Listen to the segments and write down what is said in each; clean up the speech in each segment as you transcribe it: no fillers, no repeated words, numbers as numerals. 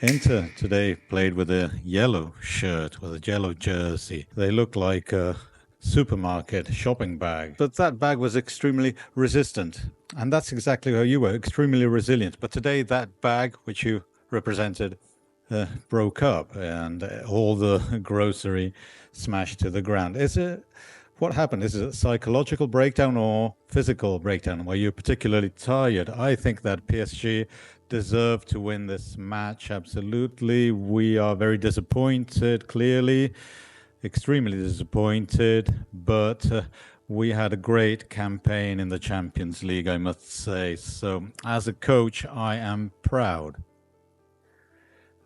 Inter today played with a yellow shirt, with a yellow jersey. They look like a supermarket shopping bag. But that bag was extremely resistant. And that's exactly how you were, extremely resilient. But today, that bag, which you represented, broke up and all the grocery smashed to the ground. What happened? Is it a psychological breakdown or physical breakdown? Were you particularly tired? I think that PSG deserved to win this match, absolutely. We are very disappointed, clearly, extremely disappointed, but we had a great campaign in the Champions League, I must say. So, as a coach, I am proud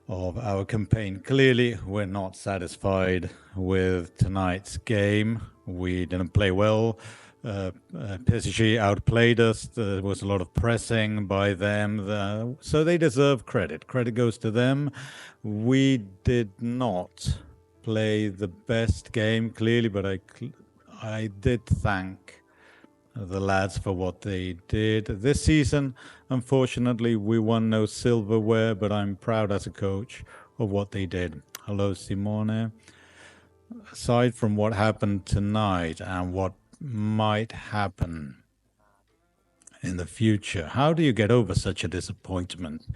of our campaign. Clearly, we're not satisfied with tonight's game. We didn't play well. PSG outplayed us. There was a lot of pressing by them. So they deserve credit. Credit goes to them. We did not play the best game, clearly, but I did thank the lads for what they did. This season, unfortunately, we won no silverware, but I'm proud as a coach of what they did. Hello, Simone. Aside from what happened tonight and what might happen in the future, how do you get over such a disappointment?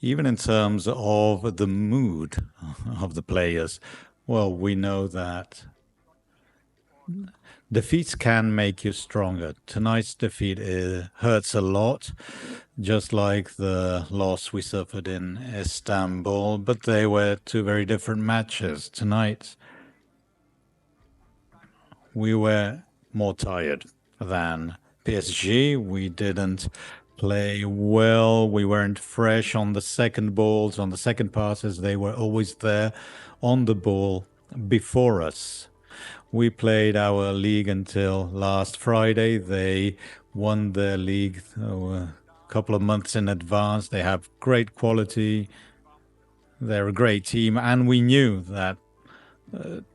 Even in terms of the mood of the players, well, we know that defeats can make you stronger. Tonight's defeat hurts a lot, just like the loss we suffered in Istanbul, but they were two very different matches. Tonight, we were more tired than PSG. We didn't play well. We weren't fresh on the second balls, on the second passes. They were always there on the ball before us. We played our league until last Friday. They won their league a couple of months in advance. They have great quality. They're a great team, and we knew that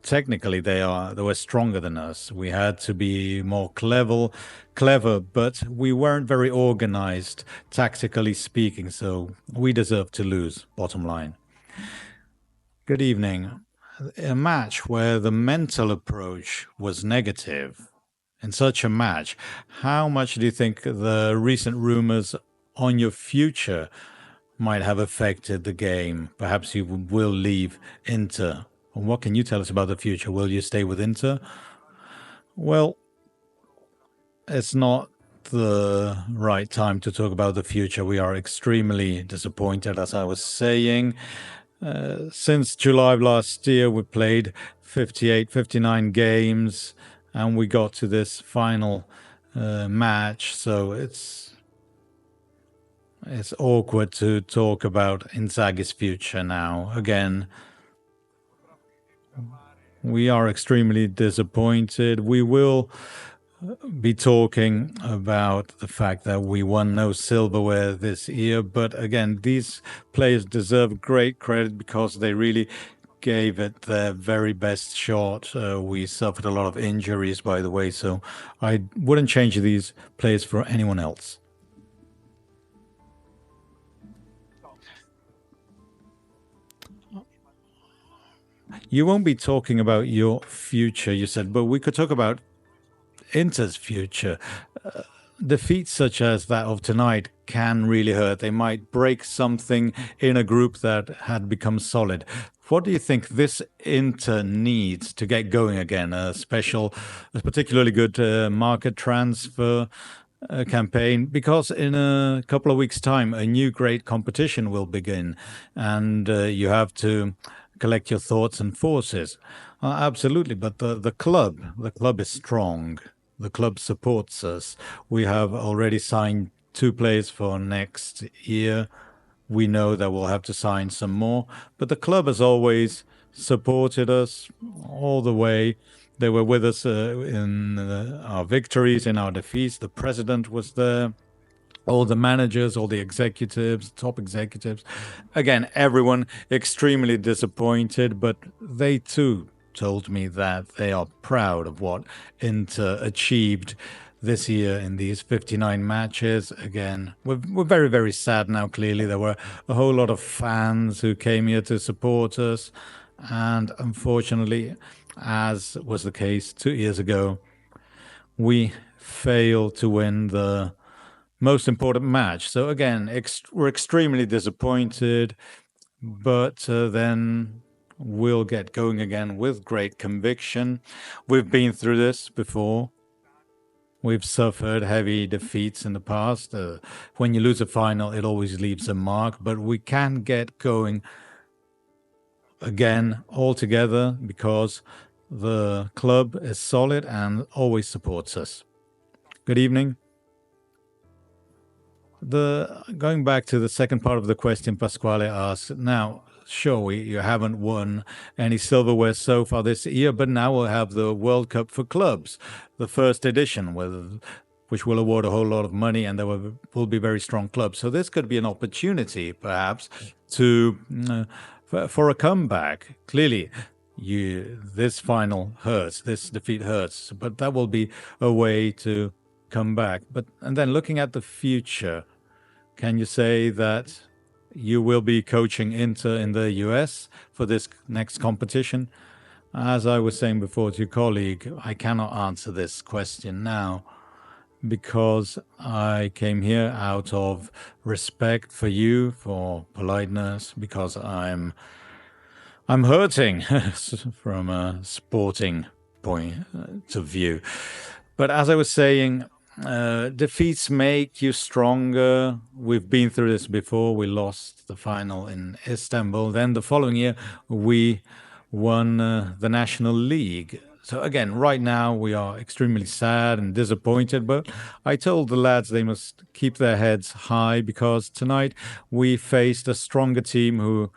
technically they were stronger than us. We had to be more clever, but we weren't very organized, tactically speaking. So we deserved to lose. Bottom line. Good evening. A match where the mental approach was negative, in such a match, how much do you think the recent rumors on your future might have affected the game? Perhaps you will leave Inter. What can you tell us about the future? Will you stay with Inter? Well, it's not the right time to talk about the future. We are extremely disappointed, as I was saying. Since July of last year, we played 58, 59 games, and we got to this final match. So it's awkward to talk about Inzaghi's future now. Again, we are extremely disappointed. We will be talking about the fact that we won no silverware this year. But again, these players deserve great credit because they really gave it their very best shot. We suffered a lot of injuries, by the way, so I wouldn't change these players for anyone else. You won't be talking about your future, you said, but we could talk about Inter's future. Defeats such as that of tonight can really hurt. They might break something in a group that had become solid. What do you think this Inter needs to get going again? A particularly good market transfer campaign? Because in a couple of weeks' time, a new great competition will begin, and you have to collect your thoughts and forces. Absolutely, but the club is strong. The club supports us. We have already signed 2 players for next year. We know that we'll have to sign some more, but the club has always supported us all the way. They were with us in our victories, in our defeats. The president was there, all the managers, all the executives, top executives. Again, everyone extremely disappointed, but they too told me that they are proud of what Inter achieved this year in these 59 matches. Again, we're very, very sad now. Clearly, there were a whole lot of fans who came here to support us. And unfortunately, as was the case 2 years ago, we failed to win the most important match. So again, we're extremely disappointed, but then we'll get going again with great conviction. We've been through this before. We've suffered heavy defeats in the past. When you lose a final, it always leaves a mark, but we can get going again all together because the club is solid and always supports us. Good evening. Going back to the second part of the question, Pasquale asked, now, sure, you haven't won any silverware so far this year, but now we'll have the World Cup for clubs, the first edition, which will award a whole lot of money, and there will be very strong clubs. So this could be an opportunity, perhaps, for a comeback. Clearly, this final hurts, this defeat hurts, but that will be a way to come back. And then looking at the future, can you say that you will be coaching Inter in the US for this next competition? As I was saying before to your colleague, I cannot answer this question now because I came here out of respect for you, for politeness, because I'm hurting from a sporting point of view. But as I was saying, defeats make you stronger. We've been through this before. We lost the final in Istanbul. Then the following year, we won the National League. So again, right now, we are extremely sad and disappointed. But I told the lads they must keep their heads high because tonight we faced a stronger team who